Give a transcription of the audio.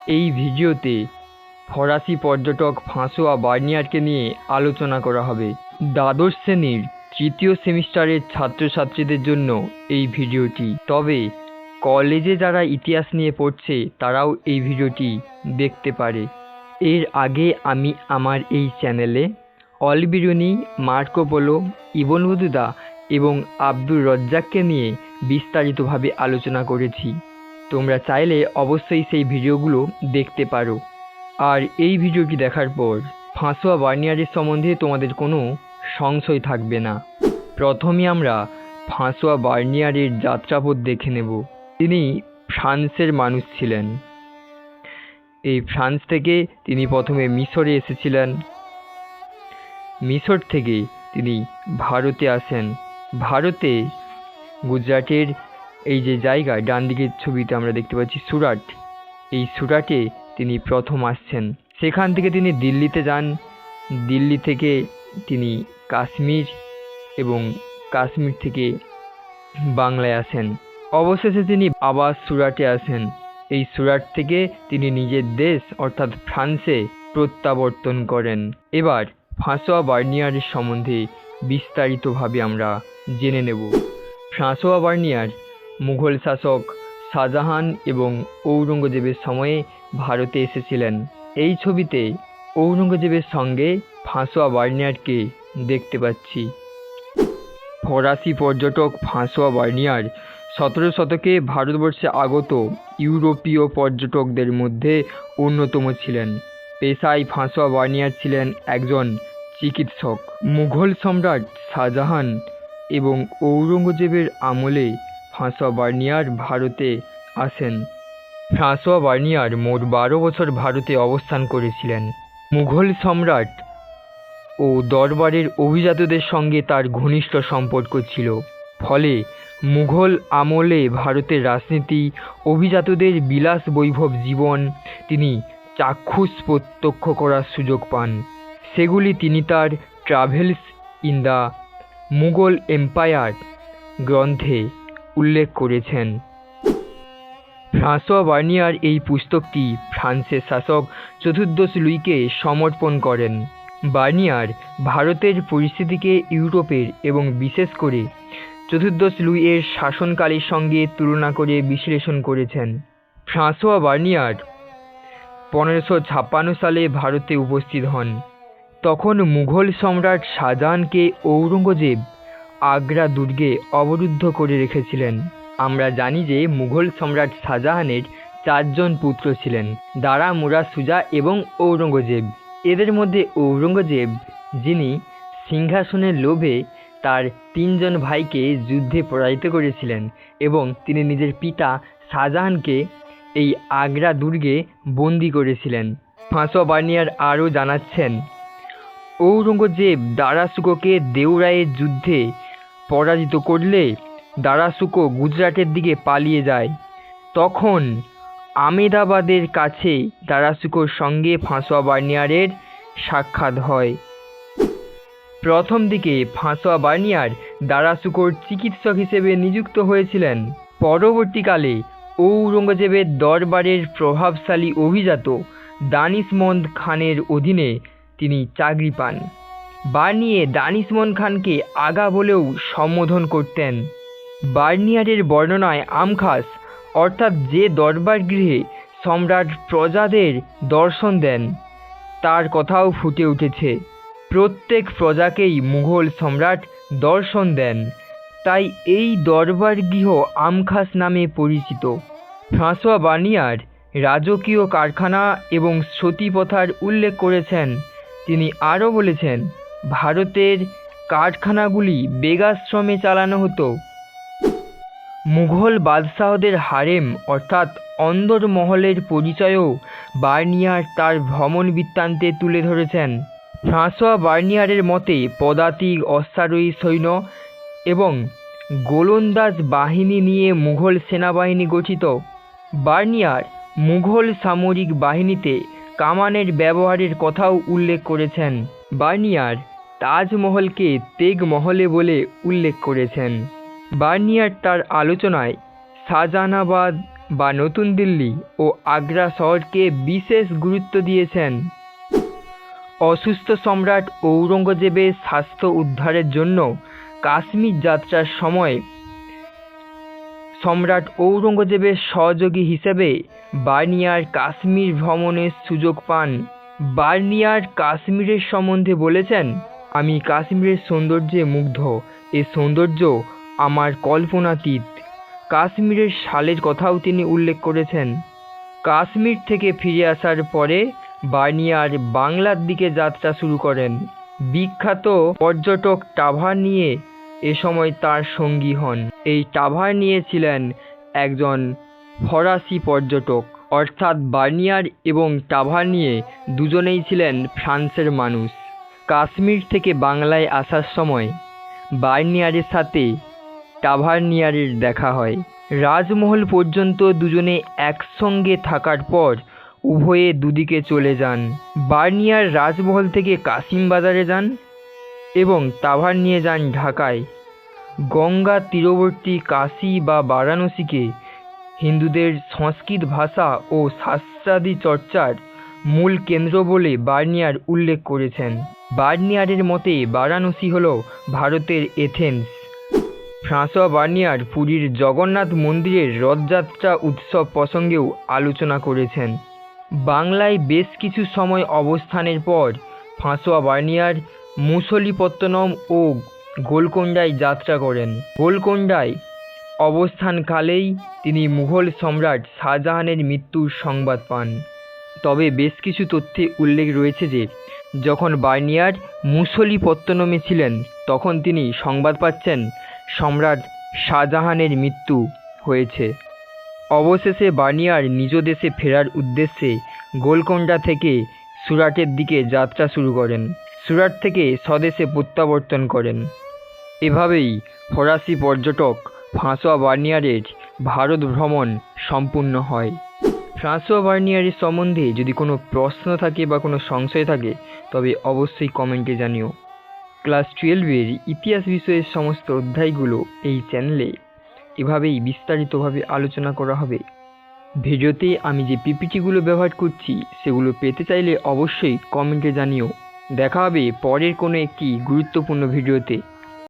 এই ভিডিওতে ফরাসি পর্যটক ফ্রাঁসোয়া বার্নিয়ারকে নিয়ে আলোচনা করা হবে। দ্বাদশ শ্রেণীর তৃতীয় সেমিস্টারের ছাত্রছাত্রীদের জন্য এই ভিডিওটি। তবে কলেজে যারা ইতিহাস নিয়ে পড়ছে তারাও এই ভিডিওটি দেখতে পারে। এর আগে আমি আমার এই চ্যানেলে Al-Biruni, Marco polo, Ibn Battuta এবং আব্দুর রজ্জাককে নিয়ে বিস্তারিতভাবে আলোচনা করেছি। তোমরা চাইলে অবশ্যই সেই ভিডিওগুলো দেখতে পারো। আর এই ভিডিওটি দেখার পর ফ্রাঁসোয়া বার্নিয়ারের সম্বন্ধে তোমাদের কোনো সংশয় থাকবে না। প্রথমে আমরা ফ্রাঁসোয়া বার্নিয়ারের যাত্রাপথ দেখে নেব। তিনি ফ্রান্সের মানুষ ছিলেন। এই ফ্রান্স থেকে তিনি প্রথমে মিশরে এসেছিলেন। মিশর থেকে তিনি ভারতে আসেন। ভারতে গুজরাটের এই যে জায়গা ডান দিকের ছবিতে আমরা দেখতে পাচ্ছি সুরাট, এই সুরাটে তিনি প্রথম আসছেন। সেখান থেকে তিনি দিল্লিতে যান। দিল্লি থেকে তিনি কাশ্মীর এবং কাশ্মীর থেকে বাংলায় আসেন। অবশেষে তিনি আবার সুরাটে আসেন। এই সুরাট থেকে তিনি নিজের দেশ অর্থাৎ ফ্রান্সে প্রত্যাবর্তন করেন। এবার ফ্রাঁসোয়া বার্নিয়ারের সম্বন্ধে বিস্তারিতভাবে আমরা জেনে নেব। ফ্রাঁসোয়া বার্নিয়ার মুঘল শাসক শাহজাহান এবং ঔরঙ্গজেবের সময়ে ভারতে এসেছিলেন। এই ছবিতে ঔরঙ্গজেবের সঙ্গে ফ্রাঁসোয়া বার্নিয়ারকে দেখতে পাচ্ছি। ফরাসি পর্যটক ফ্রাঁসোয়া বার্নিয়ার 17 শতকে ভারতবর্ষে আগত ইউরোপীয় পর্যটকদের মধ্যে অন্যতম ছিলেন। পেশায় ফ্রাঁসোয়া বার্নিয়ার ছিলেন একজন চিকিৎসক। মুঘল সম্রাট শাহজাহান এবং ঔরঙ্গজেবের আমলে ফ্রাঁসোয়া বার্নিয়ার ভারতে আসেন। ফ্রাঁসোয়া বার্নিয়ার মোট 12 বছর ভারতে অবস্থান করেছিলেন। মুঘল সম্রাট ও দরবারের অভিজাতদের সঙ্গে তার ঘনিষ্ঠ সম্পর্ক ছিল। ফলে মুঘল আমলে ভারতের রাজনীতি, অভিজাতদের বিলাস বৈভব জীবন তিনি চাক্ষুষ প্রত্যক্ষ করার সুযোগ পান। সেগুলি তিনি তার travels in the Mughal empire গ্রন্থে উল্লেখ করেছেন। ফ্রাঁসোয়া বার্নিয়ার এই পুস্তকটি ফ্রান্সের শাসক চতুর্দশ লুইকে সমর্পণ করেন। বার্নিয়ার ভারতের পরিস্থিতিকে ইউরোপের এবং বিশেষ করে চতুর্দশ লুইয়ের শাসনকালের সঙ্গে তুলনা করে বিশ্লেষণ করেছেন। ফ্রাঁসোয়া বার্নিয়ার 1556 সালে ভারতে উপস্থিত হন। তখন মুঘল সম্রাট শাহজাহানকে ঔরঙ্গজেব আগ্রা দুর্গে অবরুদ্ধ করে রেখেছিলেন। আমরা জানি যে মুঘল সম্রাট শাহজাহানের 4 জন পুত্র ছিলেন, দারা, মুরাদ, সুজা এবং ঔরঙ্গজেব। এদের মধ্যে ঔরঙ্গজেব, যিনি সিংহাসনের লোভে তার 3 জন ভাইকে যুদ্ধে পরাজিত করেছিলেন এবং তিনি নিজের পিতা শাহজাহানকে এই আগ্রা দুর্গে বন্দি করেছিলেন। ফ্রাঁসোয়া বার্নিয়ার আরও জানাচ্ছেন, ঔরঙ্গজেব দারা শুকোকে দেওরাইয়ের যুদ্ধে পরাজিত করলে দারা শুকো গুজরাটের দিকে পালিয়ে যায়। তখন আমেদাবাদের কাছে দারা শুকোর সঙ্গে ফ্রাঁসোয়া বার্নিয়ারের সাক্ষাৎ হয়। প্রথম দিকে ফ্রাঁসোয়া বার্নিয়ার দারা শুকোর চিকিৎসক হিসেবে নিযুক্ত হয়েছিলেন। পরবর্তীকালে ঔরঙ্গজেবের দরবারের প্রভাবশালী অভিজাত দানিশমন্দ খানের অধীনে তিনি চাকরি পান। বার্নিয়ে দানিশমন্দ খানকে আগা বলেও সম্বোধন করতেন। বার্নিয়ারের বর্ণনায় আমখাস অর্থাৎ যে দরবার গৃহে সম্রাট প্রজাদের দর্শন দেন তার কথাও ফুটে উঠেছে। প্রত্যেক প্রজাকেই মুঘল সম্রাট দর্শন দেন, তাই এই দরবার গৃহ আমখাস নামে পরিচিত। ফ্রাঁসোয়া বার্নিয়ার রাজকীয় কারখানা এবং সতী প্রথার উল্লেখ করেছেন। তিনি আরও বলেছেন, ভারতের কারখানাগুলি বেগাশ্রমে চালানো হতো। মুঘল বাদশাহদের হারেম অর্থাৎ অন্দরমহলের পরিচয়ও বার্নিয়ার তার ভ্রমণ বৃত্তান্তে তুলে ধরেছেন। ফ্রাঁসোয়া বার্নিয়ারের মতে পদাতিক, অশ্বারোহী সৈন্য এবং গোলন্দাজ বাহিনী নিয়ে মুঘল সেনাবাহিনী গঠিত। বার্নিয়ার মুঘল সামরিক বাহিনীতে কামানের ব্যবহারের কথাও উল্লেখ করেছেন। বার্নিয়ার তাজমহলকে তেগ মহলে বলে উল্লেখ করেছেন। বার্নিয়ার তার আলোচনায় শাহজাহানাবাদ, বা নতুন দিল্লি ও আগ্রা শহরকে বিশেষ গুরুত্ব দিয়েছেন। অসুস্থ সম্রাট ঔরঙ্গজেবের স্বাস্থ্য উদ্ধারের জন্য কাশ্মীর যাত্রার সময় সম্রাট ঔরঙ্গজেবের সহযোগী হিসেবে বার্নিয়ার কাশ্মীর ভ্রমণের সুযোগ পান। বার্নিয়ার কাশ্মীরের সম্বন্ধে বলেছেন, আমি কাশ্মীরের সৌন্দর্যে মুগ্ধ, এ সৌন্দর্য আমার কল্পনাতীত। কাশ্মীরের শালের কথাও তিনি উল্লেখ করেছেন। কাশ্মীর থেকে ফিরে আসার পরে বার্নিয়ার বাংলার দিকে যাত্রা শুরু করেন। বিখ্যাত পর্যটক টাভারনিয়ে এ সময় তার সঙ্গী হন। এই টাভারনিয়ে ছিলেন একজন ফরাসি পর্যটক, অর্থাৎ বার্নিয়ার এবং টাভারনিয়ে দুজনেই ছিলেন ফ্রান্সের মানুষ। কাশ্মীর থেকে বাংলায় আসার সময় বার্নিয়ারের সাথে টাভারনিয়ারের দেখা হয়। রাজমহল পর্যন্ত দুজনে একসঙ্গে থাকার পর উভয়ে দুদিকে চলে যান। বার্নিয়ার রাজমহল থেকে কাশিম বাজারে যান এবং টাভারনিয়ে যান ঢাকায়। গঙ্গা তীরবর্তী কাশী বা বারাণসীকে হিন্দুদের সংস্কৃত ভাষা ও শাস্ত্রাদি চর্চার মূল কেন্দ্র বলে বার্নিয়ার উল্লেখ করেছেন। বার্নিয়ারের মতে বারাণসী হল ভারতের এথেন্স। ফ্রাঁসোয়া বার্নিয়ার পুরীর জগন্নাথ মন্দিরের রথযাত্রা উৎসব প্রসঙ্গেও আলোচনা করেছেন। বাংলায় বেশ কিছু সময় অবস্থানের পর ফ্রাঁসোয়া বার্নিয়ার মুসলিপত্তনম ও গোলকোন্ডায় যাত্রা করেন। গোলকোন্ডায় অবস্থানকালেই তিনি মুঘল সম্রাট শাহজাহানের মৃত্যুর সংবাদ পান। তবে বেশ কিছু তথ্যে উল্লেখ রয়েছে যে যখন বার্নিয়ার মুসলিপত্তনমে ছিলেন তখন তিনি সংবাদ পাচ্ছেন সম্রাট শাহজাহানের মৃত্যু হয়েছে। অবশেষে বার্নিয়ার নিজ দেশে ফেরার উদ্দেশ্যে গোলকোন্ডা থেকে সুরাটের দিকে যাত্রা শুরু করেন। সুরাট থেকে স্বদেশে প্রত্যাবর্তন করেন। এভাবেই ফরাসি পর্যটক ফ্রাঁসোয়া বার্নিয়ারের ভারত ভ্রমণ সম্পূর্ণ হয়। ফ্রাঁসোয়া বার্নিয়ারের সম্বন্ধে যদি কোনো প্রশ্ন থাকে বা কোনো সংশয় থাকে তবে অবশ্যই কমেন্টে জানিও। ক্লাস 12-এর ইতিহাস বিষয়ের সমস্ত অধ্যায়গুলো এই চ্যানেলে এভাবেই বিস্তারিতভাবে আলোচনা করা হবে। ভিডিওতে আমি যে পিপিটিগুলো ব্যবহার করছি সেগুলো পেতে চাইলে অবশ্যই কমেন্টে জানিও। দেখা হবে পরের কোনো একটি গুরুত্বপূর্ণ ভিডিওতে।